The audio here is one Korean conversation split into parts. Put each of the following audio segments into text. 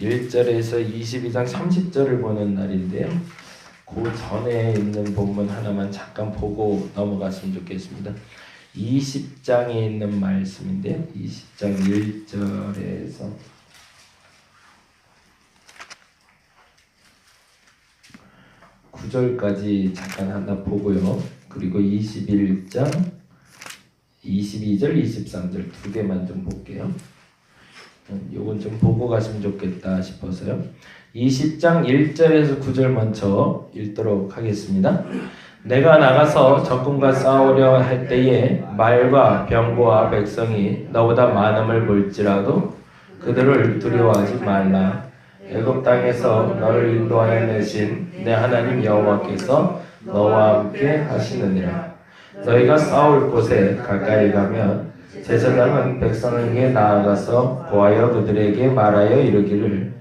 1절에서 22장 30절을 보는 날인데요. 그 전에 있는 본문 하나만 잠깐 보고 넘어갔으면 좋겠습니다. 20장에 있는 말씀인데요. 20장 1절에서 9절까지 잠깐 하나 보고요. 그리고 21장 22절, 23절 두 개만 좀 볼게요. 요건 좀 보고 가시면 좋겠다 싶어서요. 20장 1절에서 9절 먼저 읽도록 하겠습니다. 내가 나가서 적군과 싸우려 할 때에 말과 병거와 백성이 너보다 많음을 볼지라도 그들을 두려워하지 말라. 애굽 땅에서 너를 인도하여 내신 내 하나님 여호와께서 너와 함께 하시느니라. 너희가 싸울 곳에 가까이 가면 제사장은 백성에게 나아가서 고하여 그들에게 말하여 이르기를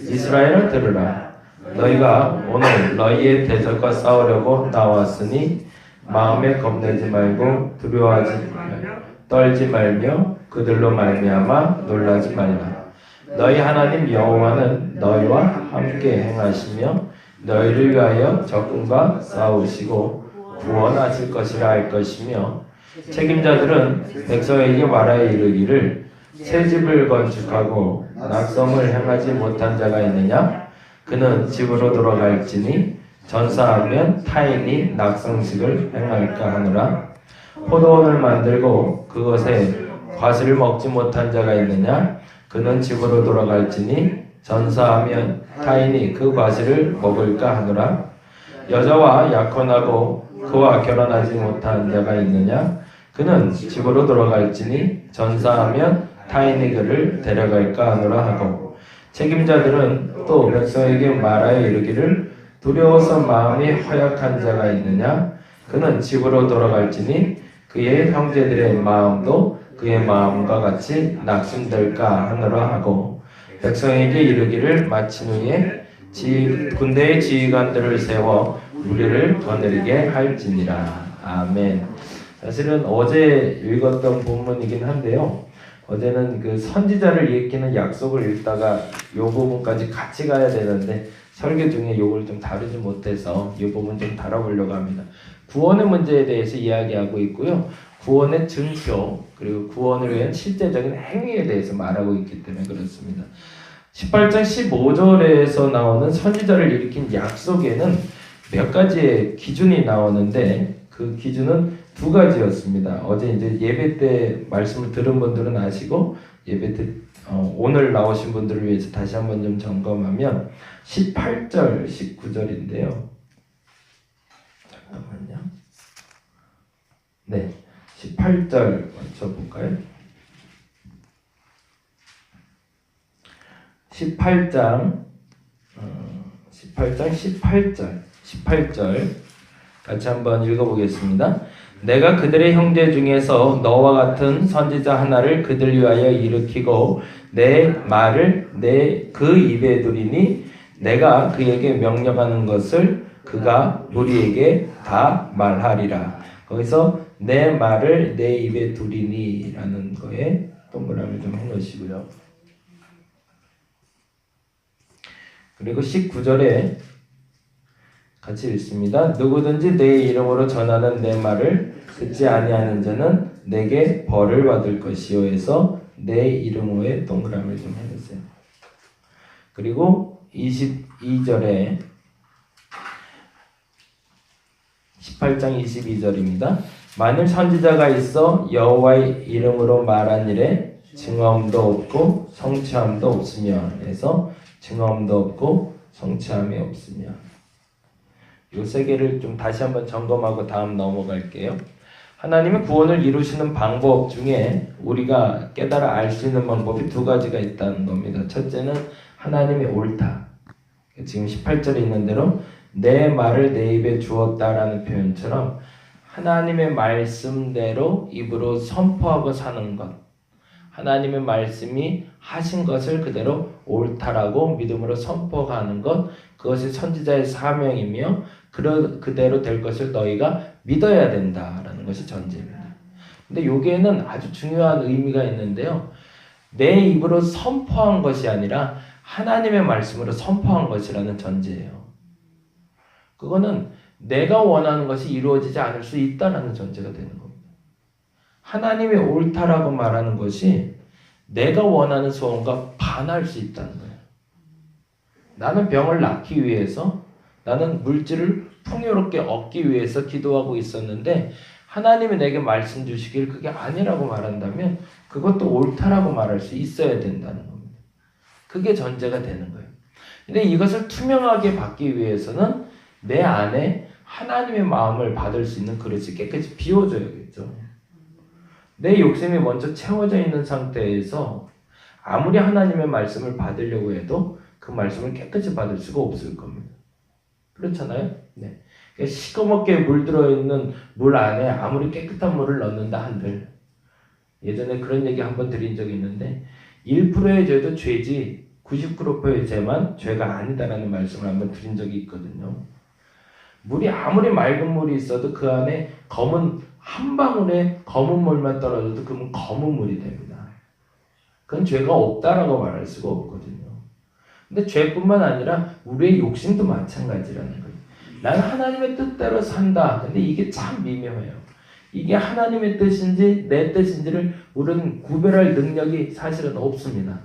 이스라엘아 들으라. 너희가 오늘 너희의 대적과 싸우려고 나왔으니 마음에 겁내지 말고 두려워하지 말며 떨지 말며 그들로 말미암아 놀라지 말라. 너희 하나님 여호와는 너희와 함께 행하시며 너희를 위하여 적군과 싸우시고 구원하실 것이라 할 것이며 책임자들은 백성에게 말하여 이르기를 새 집을 건축하고 낙성을 행하지 못한 자가 있느냐? 그는 집으로 돌아갈지니 전사하면 타인이 낙성식을 행할까 하노라. 포도원을 만들고 그것에 과실을 먹지 못한 자가 있느냐? 그는 집으로 돌아갈지니 전사하면 타인이 그 과실을 먹을까 하노라. 여자와 약혼하고 그와 결혼하지 못한 자가 있느냐? 그는 집으로 돌아갈지니 전사하면 타인이 그를 데려갈까 하노라 하고 책임자들은 또 백성에게 말하여 이르기를 두려워서 마음이 허약한 자가 있느냐? 그는 집으로 돌아갈지니 그의 형제들의 마음도 그의 마음과 같이 낙심될까 하노라 하고 백성에게 이르기를 마친 후에 군대의 지휘관들을 세워 우리를 거느리게 할지니라. 아멘. 사실은 어제 읽었던 본문이긴 한데요. 어제는 그 선지자를 일으키는 약속을 읽다가 이 부분까지 같이 가야 되는데 설교 중에 이걸 좀 다루지 못해서 이 부분 좀 다뤄보려고 합니다. 구원의 문제에 대해서 이야기하고 있고요. 구원의 증표 그리고 구원을 위한 실제적인 행위에 대해서 말하고 있기 때문에 그렇습니다. 18장 15절에서 나오는 선지자를 일으킨 약속에는 몇 가지의 기준이 나오는데 그 기준은 두 가지였습니다. 어제 이제 예배 때 말씀을 들은 분들은 아시고 예배 때 오늘 나오신 분들을 위해서 다시 한번 좀 점검하면 18절, 19절인데요. 잠깐만요. 네, 18절 먼저 볼까요? 18장 18절 같이 한번 읽어보겠습니다. 내가 그들의 형제 중에서 너와 같은 선지자 하나를 그들 위하여 일으키고 내 말을 그 입에 두리니 내가 그에게 명령하는 것을 그가 무리에게 다 말하리라. 거기서 내 말을 내 입에 두리니 라는 거에 동그라미 좀 해놓으시고요. 그리고 19절에 같이 읽습니다. 누구든지 내 이름으로 전하는 내 말을 듣지 아니하는 자는 내게 벌을 받을 것이요 해서 내 이름으로의 동그라미를 좀 해주세요. 그리고 22절에 18장 22절입니다. 만일 선지자가 있어 여호와의 이름으로 말한 일에 증언도 없고 성취함도 없으며 해서 증언도 없고 성취함이 없으며 이 세 개를 좀 다시 한번 점검하고 다음 넘어갈게요. 하나님의 구원을 이루시는 방법 중에 우리가 깨달아 알 수 있는 방법이 두 가지가 있다는 겁니다. 첫째는 하나님의 옳다. 지금 18절에 있는 대로 내 말을 내 입에 주었다라는 표현처럼 하나님의 말씀대로 입으로 선포하고 사는 것. 하나님의 말씀이 하신 것을 그대로 옳다라고 믿음으로 선포하는 것. 그것이 선지자의 사명이며 그대로 될 것을 너희가 믿어야 된다라는 것이 전제입니다. 근데 여기에는 아주 중요한 의미가 있는데요. 내 입으로 선포한 것이 아니라 하나님의 말씀으로 선포한 것이라는 전제예요. 그거는 내가 원하는 것이 이루어지지 않을 수 있다라는 전제가 되는 겁니다. 하나님의 옳다라고 말하는 것이 내가 원하는 소원과 반할 수 있다는 거예요. 나는 병을 낫기 위해서, 나는 물질을 풍요롭게 얻기 위해서 기도하고 있었는데 하나님이 내게 말씀 주시길 그게 아니라고 말한다면 그것도 옳다라고 말할 수 있어야 된다는 겁니다. 그게 전제가 되는 거예요. 근데 이것을 투명하게 받기 위해서는 내 안에 하나님의 마음을 받을 수 있는 그릇이 깨끗이 비워져야겠죠. 내 욕심이 먼저 채워져 있는 상태에서 아무리 하나님의 말씀을 받으려고 해도 그 말씀을 깨끗이 받을 수가 없을 겁니다. 그렇잖아요? 네. 시커멓게 물들어 있는 물 안에 아무리 깨끗한 물을 넣는다 한들, 예전에 그런 얘기 한번 드린 적이 있는데 1%의 죄도 죄지 99%의 죄만 죄가 아니다라는 말씀을 한번 드린 적이 있거든요. 물이 아무리 맑은 물이 있어도 그 안에 한 방울의 검은 물만 떨어져도 그건 검은 물이 됩니다. 그건 죄가 없다라고 말할 수가 없거든요. 근데 죄뿐만 아니라 우리의 욕심도 마찬가지라는 거예요. 나는 하나님의 뜻대로 산다. 근데 이게 참 미묘해요. 이게 하나님의 뜻인지 내 뜻인지를 우리는 구별할 능력이 사실은 없습니다.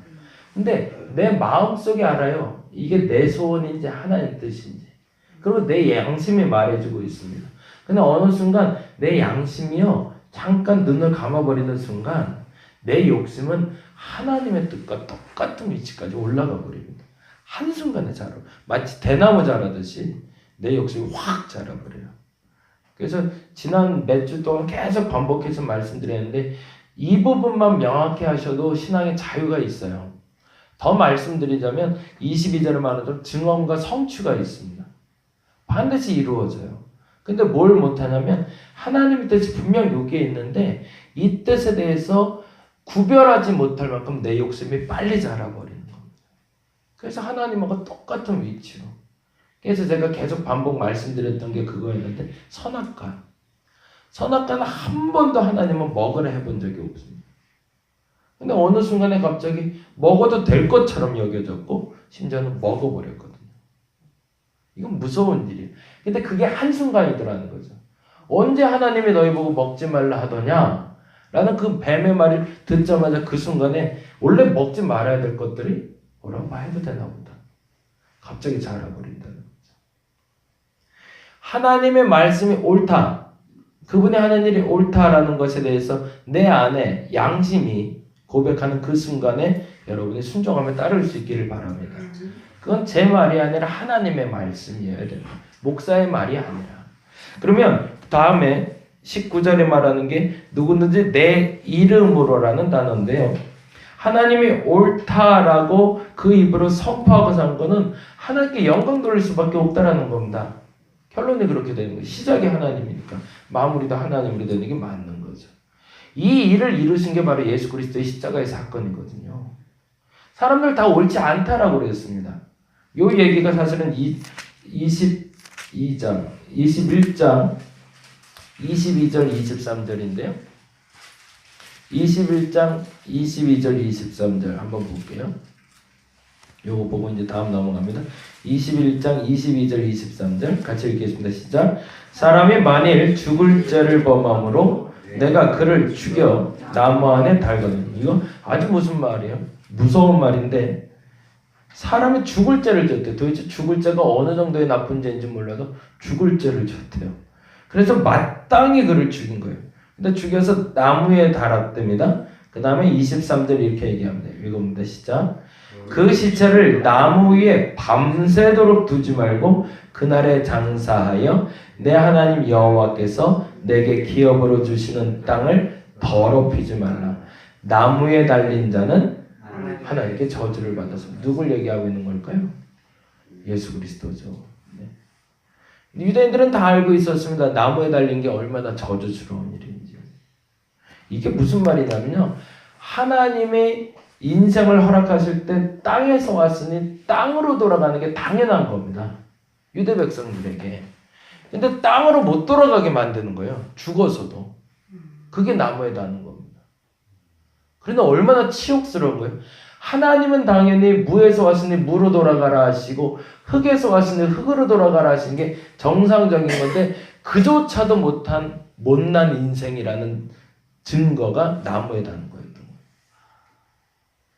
근데 내 마음속에 알아요. 이게 내 소원인지 하나님의 뜻인지. 그리고 내 양심이 말해주고 있습니다. 근데 어느 순간 내 양심이요, 잠깐 눈을 감아버리는 순간 내 욕심은 하나님의 뜻과 똑같은 위치까지 올라가 버립니다. 한순간에 자라. 마치 대나무 자라듯이 내 욕심이 확 자라버려요. 그래서 지난 몇 주 동안 계속 반복해서 말씀드렸는데 이 부분만 명확히 하셔도 신앙의 자유가 있어요. 더 말씀드리자면 22절에 말하는 증언과 성취가 있습니다. 반드시 이루어져요. 근데 뭘 못하냐면 하나님의 뜻이 분명 여기에 있는데 이 뜻에 대해서 구별하지 못할 만큼 내 욕심이 빨리 자라버리는 겁니다. 그래서 하나님하고 똑같은 위치로. 그래서 제가 계속 반복 말씀드렸던 게 그거였는데 선악과는 한 번도 하나님은 먹으라 해본 적이 없습니다. 근데 어느 순간에 갑자기 먹어도 될 것처럼 여겨졌고 심지어는 먹어버렸거든요. 이건 무서운 일이에요. 근데 그게 한순간이더라는 거죠. 언제 하나님이 너희 보고 먹지 말라 하더냐? 라는 그 뱀의 말을 듣자마자 그 순간에 원래 먹지 말아야 될 것들이 뭐라고 해도 되나 보다. 갑자기 자라버린다는 거죠. 하나님의 말씀이 옳다. 그분이 하는 일이 옳다라는 것에 대해서 내 안에 양심이 고백하는 그 순간에 여러분이 순종하며 따를 수 있기를 바랍니다. 그건 제 말이 아니라 하나님의 말씀이어야 됩니다. 목사의 말이 아니라. 그러면 다음에 19절에 말하는 게 누구든지 내 이름으로라는 단어인데요. 하나님이 옳다라고 그 입으로 선포하고 산 거는 하나님께 영광 돌릴 수밖에 없다라는 겁니다. 결론이 그렇게 되는 거예요. 시작이 하나님이니까 마무리도 하나님으로 되는 게 맞는 거죠. 이 일을 이루신 게 바로 예수 그리스도의 십자가의 사건이거든요. 사람들 다 옳지 않다라고 그랬습니다. 이 얘기가 사실은 21장 22절 23절인데요. 21장 22절 23절 한번 볼게요. 요거 보고 이제 다음 넘어갑니다. 21장 22절 23절 같이 읽겠습니다. 시작. 사람이 만일 죽을 죄를 범함으로 내가 그를 죽여 나무 안에 달거든. 이거 아주 무슨 말이에요? 무서운 말인데 사람이 죽을 죄를 졌대. 도대체 죽을 죄가 어느 정도의 나쁜 죄인지 몰라도 죽을 죄를 졌대요. 그래서 마땅히 그를 죽인 거예요. 근데 죽여서 나무에 달았답니다. 그 다음에 23절 이렇게 얘기합니다. 읽어봅니다. 시작. 그 시체를 나무 위에 밤새도록 두지 말고 그날에 장사하여 내 하나님 여호와께서 내게 기업으로 주시는 땅을 더럽히지 말라. 나무에 달린 자는 하나님께 저주를 받아서 누굴 얘기하고 있는 걸까요? 예수 그리스도죠. 네. 유대인들은 다 알고 있었습니다. 나무에 달린 게 얼마나 저주스러운 일인지. 이게 무슨 말이냐면요. 하나님의 인생을 허락하실 때 땅에서 왔으니 땅으로 돌아가는 게 당연한 겁니다. 유대 백성들에게. 근데 땅으로 못 돌아가게 만드는 거예요. 죽어서도. 그게 나무에 닿는 겁니다. 그런데 얼마나 치욕스러운 거예요. 하나님은 당연히 무에서 왔으니 무로 돌아가라 하시고 흙에서 왔으니 흙으로 돌아가라 하시는 게 정상적인 건데 그조차도 못한 못난 인생이라는 증거가 나무에 다는 거예요.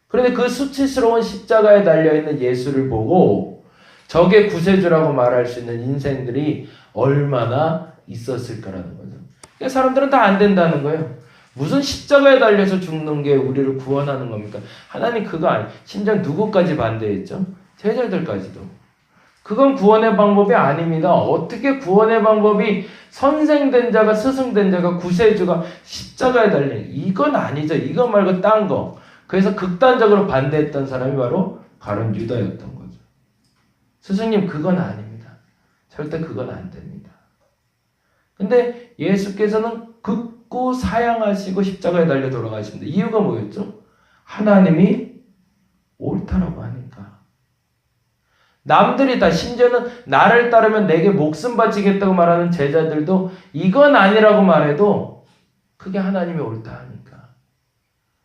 그런데 그 수치스러운 십자가에 달려있는 예수를 보고 저게 구세주라고 말할 수 있는 인생들이 얼마나 있었을까라는 거죠. 그러니까 사람들은 다 안 된다는 거예요. 무슨 십자가에 달려서 죽는 게 우리를 구원하는 겁니까? 하나님 그거 아니. 심지어 누구까지 반대했죠? 제자들까지도. 그건 구원의 방법이 아닙니다. 어떻게 구원의 방법이 선생된 자가 스승된 자가 구세주가 십자가에 달리는 이건 아니죠. 이거 말고 딴 거. 그래서 극단적으로 반대했던 사람이 바로 가룟 유다였던 거죠. 스승님 그건 아닙니다. 절대 그건 안 됩니다. 근데 예수께서는 극구 사양하시고 십자가에 달려 돌아가십니다. 이유가 뭐였죠? 하나님이 옳다라고 하니까. 남들이 다 심지어는 나를 따르면 내게 목숨 바치겠다고 말하는 제자들도 이건 아니라고 말해도 그게 하나님이 옳다 하니까.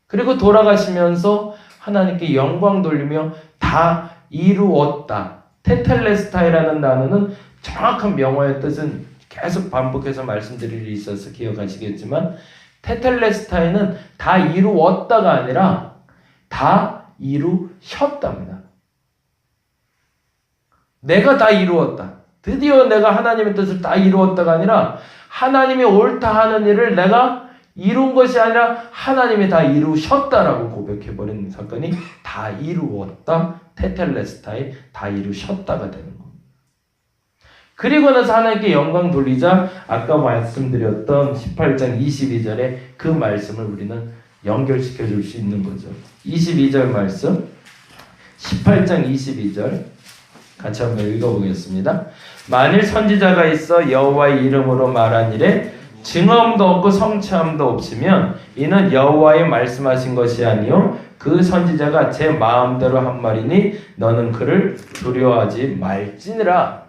그리고 돌아가시면서 하나님께 영광 돌리며 다 이루었다. 테텔레스타이라는 단어는 정확한 명어의 뜻은 계속 반복해서 말씀드릴 일이 있어서 기억하시겠지만 테텔레스타이는 다 이루었다가 아니라 다 이루셨답니다. 내가 다 이루었다. 드디어 내가 하나님의 뜻을 다 이루었다가 아니라 하나님이 옳다 하는 일을 내가 이룬 것이 아니라 하나님이 다 이루셨다라고 고백해버리는 사건이 다 이루었다. 테텔레스타이 다 이루셨다가 되는 겁니다. 그리고 나서 하나님께 영광 돌리자 아까 말씀드렸던 18장 22절에 그 말씀을 우리는 연결시켜 줄 수 있는 거죠. 22절 말씀 18장 22절 같이 한번 읽어보겠습니다. 만일 선지자가 있어 여호와의 이름으로 말한 일에 증언도 없고 성취함도 없으면 이는 여호와의 말씀하신 것이 아니요 그 선지자가 제 마음대로 한 말이니 너는 그를 두려워하지 말지니라.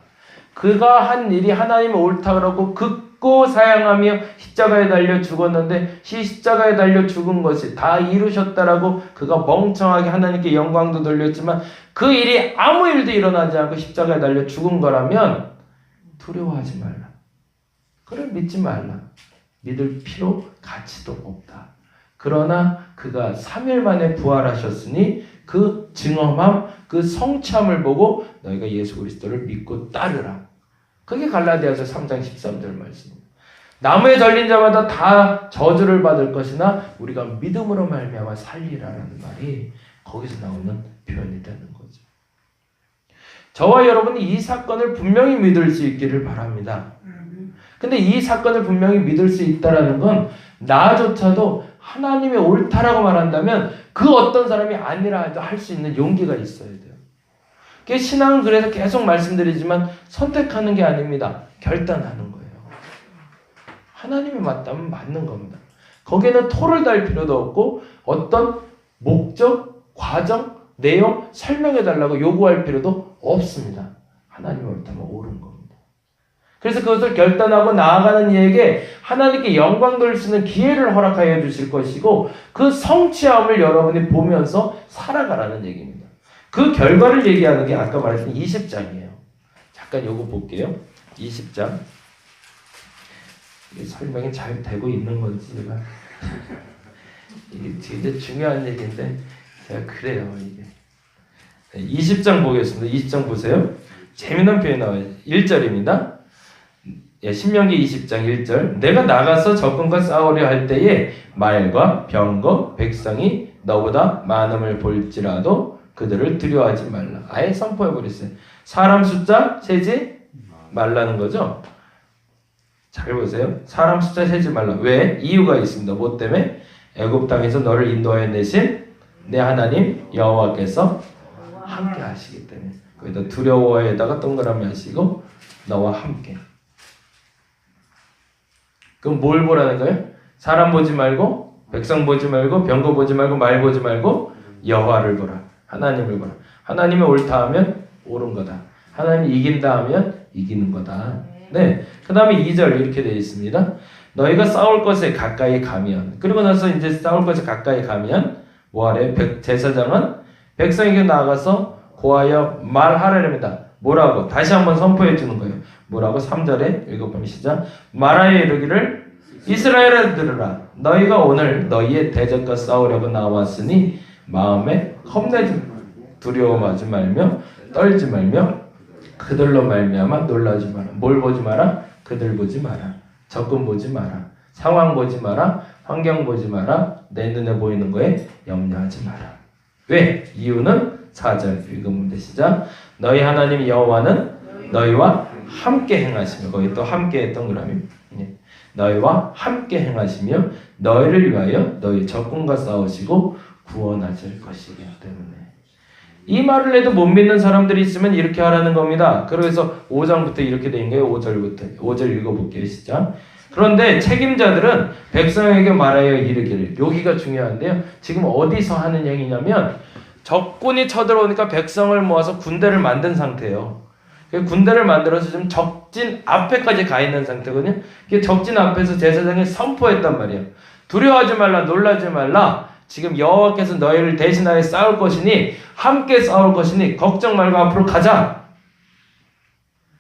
그가 한 일이 하나님이 옳다 그러고 극고 사양하며 십자가에 달려 죽었는데 십자가에 달려 죽은 것이 다 이루셨다라고 그가 멍청하게 하나님께 영광도 돌렸지만 그 일이 아무 일도 일어나지 않고 십자가에 달려 죽은 거라면 두려워하지 말라. 그래 믿지 말라. 믿을 필요 가치도 없다. 그러나 그가 3일 만에 부활하셨으니 그 증언함 그 성취함을 보고 너희가 예수 그리스도를 믿고 따르라. 그게 갈라디아서 3장 13절 말씀입니다. 나무에 걸린 자마다 다 저주를 받을 것이나 우리가 믿음으로 말미암아 살리라라는 말이 거기서 나오는 표현이 되는 거죠. 저와 여러분이 이 사건을 분명히 믿을 수 있기를 바랍니다. 근데 이 사건을 분명히 믿을 수 있다라는 건 나조차도 하나님이 옳다라고 말한다면 그 어떤 사람이 아니라 해도 할 수 있는 용기가 있어야 돼요. 신앙은 그래서 계속 말씀드리지만 선택하는 게 아닙니다. 결단하는 거예요. 하나님이 맞다면 맞는 겁니다. 거기에는 토를 달 필요도 없고 어떤 목적, 과정, 내용 설명해달라고 요구할 필요도 없습니다. 하나님이 옳다면 옳은 겁니다. 그래서 그것을 결단하고 나아가는 이에게 하나님께 영광 돌릴 수 있는 기회를 허락하여 주실 것이고 그 성취함을 여러분이 보면서 살아가라는 얘기입니다. 그 결과를 얘기하는 게 아까 말했던 20장이에요. 잠깐 요거 볼게요. 20장. 이게 설명이 잘 되고 있는 건지 제가 이게 되게 중요한 얘기인데 제가 그래요 이게. 20장 보겠습니다. 20장 보세요. 재미난 표현이 나와요. 1절입니다. 신명기 20장 1절 내가 나가서 적군과 싸우려 할 때에 말과 병거 백성이 너보다 많음을 볼지라도 그들을 두려워하지 말라. 아예 선포해버렸어요. 사람 숫자 세지 말라는 거죠. 잘 보세요. 사람 숫자 세지 말라. 왜? 이유가 있습니다. 뭐 때문에? 애굽 땅에서 너를 인도하여 내신 내 하나님 여호와께서 함께 하시기 때문에. 거기다 두려워에다가 동그라미 하시고 너와 함께. 그럼 뭘 보라는 거예요? 사람 보지 말고 백성 보지 말고 병거 보지 말고 말 보지 말고 여호와를 보라. 하나님을 보라. 하나님이 옳다 하면 옳은 거다. 하나님이 이긴다 하면 이기는 거다. 네. 그 다음에 2절 이렇게 되어 있습니다. 너희가 싸울 것에 가까이 가면 그리고 나서 이제 싸울 것에 가까이 가면 뭐하래? 제사장은 백성에게 나아가서 고하여 말하라랍니다. 뭐라고? 다시 한번 선포해 주는 거예요. 뭐라고? 3절에 읽어보면 시작. 말하여 이르기를 이스라엘아 들으라. 너희가 오늘 너희의 대적과 싸우려고 나왔으니 마음에 겁내지 두려워하지 말며 떨지 말며 그들로 말미암아 놀라지 마라. 뭘 보지 마라? 그들 보지 마라. 적금 보지 마라. 상황 보지 마라. 환경 보지 마라. 내 눈에 보이는 거에 염려하지 마라. 왜? 이유는 4절 읽으면 돼. 시작. 너희 하나님 여호와는 너희와 함께 행하시며, 거기 또 함께 했던 그람이 너희와 함께 행하시며 너희를 위하여 너희 적군과 싸우시고 구원하실 것이기 때문에. 이 말을 해도 못 믿는 사람들이 있으면 이렇게 하라는 겁니다. 그래서 5장부터 이렇게 된 거예요. 5절 읽어볼게요. 시작. 그런데 책임자들은 백성에게 말하여 이르기를, 여기가 중요한데요. 지금 어디서 하는 얘기냐면 적군이 쳐들어오니까 백성을 모아서 군대를 만든 상태예요. 군대를 만들어서 지금 적진 앞에까지 가 있는 상태거든요. 적진 앞에서 제사장이 선포했단 말이에요. 두려워하지 말라, 놀라지 말라. 지금 여호와께서 너희를 대신하여 싸울 것이니 함께 싸울 것이니 걱정 말고 앞으로 가자.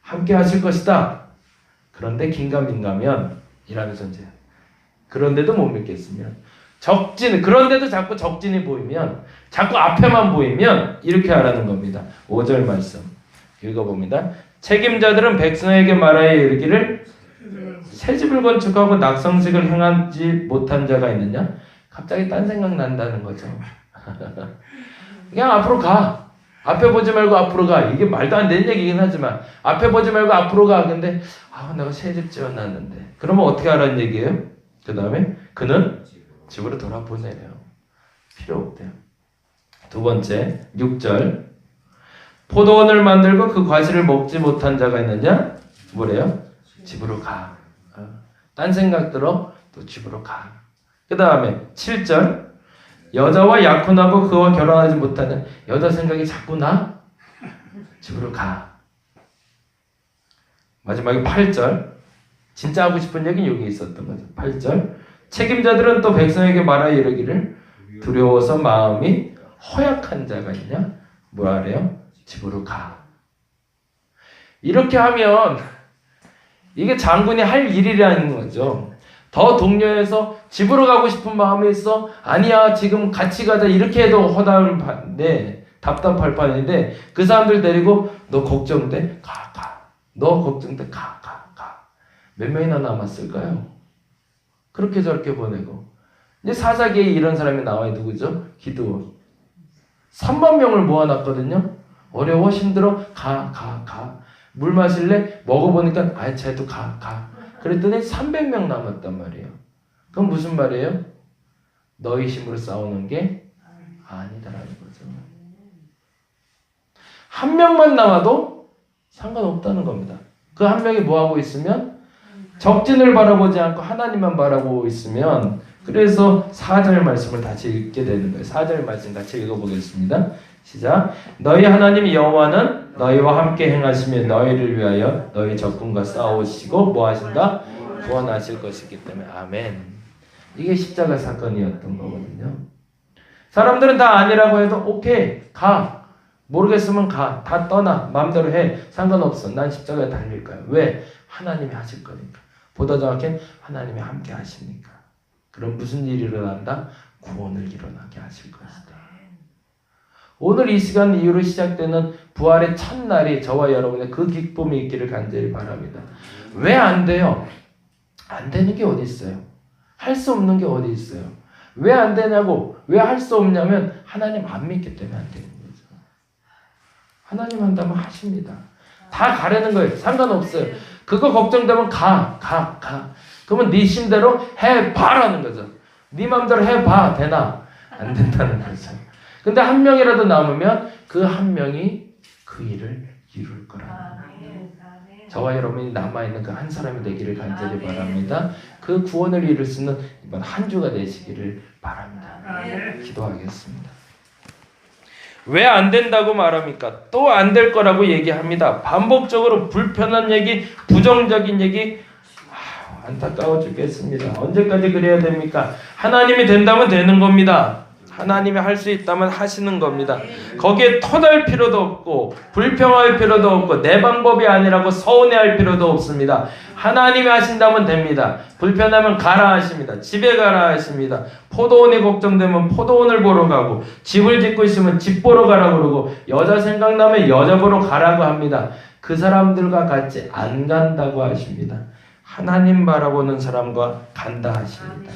함께 하실 것이다. 그런데 긴가민가면 이라면서 이제 그런데도 못 믿겠으면 그런데도 자꾸 적진이 보이면, 자꾸 앞에만 보이면 이렇게 하라는 겁니다. 5절 말씀 읽어봅니다. 책임자들은 백성에게 말하여 이르기를 새집을 건축하고 낙성식을 행하지 못한 자가 있느냐? 갑자기 딴 생각 난다는 거죠. 그냥 앞으로 가. 앞에 보지 말고 앞으로 가. 이게 말도 안 되는 얘기긴 하지만 앞에 보지 말고 앞으로 가. 근데 내가 새집 지어놨는데. 그러면 어떻게 하라는 얘기예요? 그 다음에 그는 집으로 돌아보내요. 필요 없대요. 두 번째 6절. 포도원을 만들고 그 과실을 먹지 못한 자가 있느냐? 뭐래요? 집으로 가. 딴 생각 들어? 또 집으로 가. 그 다음에 7절. 여자와 약혼하고 그와 결혼하지 못하는 여자 생각이 자꾸 나? 집으로 가. 마지막에 8절. 진짜 하고 싶은 얘기는 여기 있었던 거죠. 8절. 책임자들은 또 백성에게 말하여 이르기를 두려워서 마음이 허약한 자가 있냐? 뭐라 그래요? 집으로 가. 이렇게 하면 이게 장군이 할 일이라는 거죠. 더 동료해서 집으로 가고 싶은 마음이 있어? 아니야, 지금 같이 가자. 이렇게 해도 허다를 받네. 답답할 판인데 그 사람들 데리고 너 걱정돼? 가. 너 걱정돼? 가. 몇 명이나 남았을까요? 그렇게 저렇게 보내고. 이제 사사기에 이런 사람이 나와요. 누구죠? 기드온. 3만 명을 모아놨거든요. 어려워, 힘들어, 가. 물 마실래? 먹어보니까 쟤도 가. 그랬더니 300명 남았단 말이에요. 그럼 무슨 말이에요? 너희 힘으로 싸우는 게 아니다라는 거죠. 한 명만 남아도 상관없다는 겁니다. 그 한 명이 뭐하고 있으면 적진을 바라보지 않고 하나님만 바라보고 있으면, 그래서 4절 말씀을 다시 읽게 되는 거예요. 4절 말씀 같이 읽어보겠습니다. 시작. 너희 하나님 여호와는 너희와 함께 행하시며 너희를 위하여 너희 적군과 싸우시고 뭐 하신다? 구원하실 것이기 때문에. 아멘. 이게 십자가 사건이었던 거거든요. 사람들은 다 아니라고 해도 오케이, 가. 모르겠으면 가. 다 떠나. 마음대로 해. 상관없어. 난 십자가에 달릴 거야. 왜? 하나님이 하실 거니까. 보다 정확히 하나님이 함께 하시니까. 그럼 무슨 일이 일어난다? 구원을 일어나게 하실 것이다. 오늘 이 시간 이후로 시작되는 부활의 첫날이 저와 여러분의 그 기쁨이 있기를 간절히 바랍니다. 왜 안 돼요? 안 되는 게 어디 있어요? 할 수 없는 게 어디 있어요? 왜 안 되냐고? 왜 할 수 없냐면 하나님 안 믿기 때문에 안 되는 거죠. 하나님 한다면 하십니다. 다 가려는 거예요. 상관없어요. 그거 걱정되면 가. 그러면 네 힘대로 해봐라는 거죠. 네 마음대로 해봐. 되나? 안 된다는 거죠. 근데 한 명이라도 남으면 그 한 명이 그 일을 이룰 거라는 거예요. 저와 여러분이 남아있는 그 한 사람이 되기를 간절히 바랍니다. 그 구원을 이룰 수 있는 이번 한 주가 되시기를 바랍니다. 기도하겠습니다. 왜 안 된다고 말합니까? 또 안 될 거라고 얘기합니다. 반복적으로 불편한 얘기, 부정적인 얘기, 안타까워 죽겠습니다. 언제까지 그래야 됩니까? 하나님이 된다면 되는 겁니다. 하나님이 할 수 있다면 하시는 겁니다. 거기에 터널 필요도 없고 불평할 필요도 없고 내 방법이 아니라고 서운해할 필요도 없습니다. 하나님이 하신다면 됩니다. 불편하면 가라 하십니다. 집에 가라 하십니다. 포도원이 걱정되면 포도원을 보러 가고 집을 짓고 있으면 집 보러 가라고 그러고 여자 생각나면 여자 보러 가라고 합니다. 그 사람들과 같이 안 간다고 하십니다. 하나님 바라보는 사람과 간다 하십니다.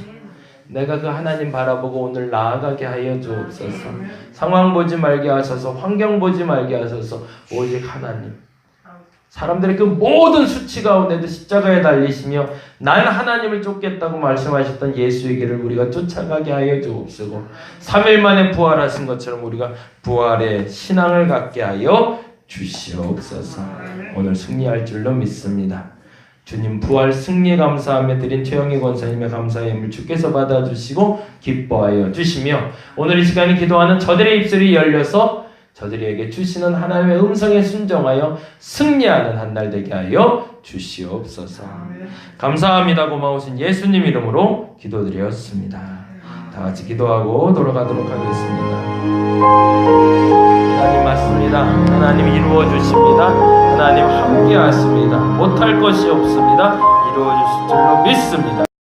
내가 그 하나님 바라보고 오늘 나아가게 하여 주옵소서. 상황 보지 말게 하소서. 환경 보지 말게 하소서. 오직 하나님. 사람들의 그 모든 수치 가운데도 십자가에 달리시며 난 하나님을 쫓겠다고 말씀하셨던 예수의 길을 우리가 쫓아가게 하여 주옵소서. 3일 만에 부활하신 것처럼 우리가 부활의 신앙을 갖게 하여 주시옵소서. 오늘 승리할 줄로 믿습니다. 주님 부활 승리에 감사하며 드린 최영희 권사님의 감사의 예물 주께서 받아주시고 기뻐하여 주시며 오늘 이 시간에 기도하는 저들의 입술이 열려서 저들에게 주시는 하나님의 음성에 순종하여 승리하는 한 날 되게 하여 주시옵소서. 감사합니다. 고마우신 예수님 이름으로 기도드렸습니다. 다 같이 기도하고 돌아가도록 하겠습니다. 하나님 맞습니다. 하나님 이루어 주십니다. 하나님 함께 하십니다. 못할 것이 없습니다. 이루어 주실 줄로 믿습니다.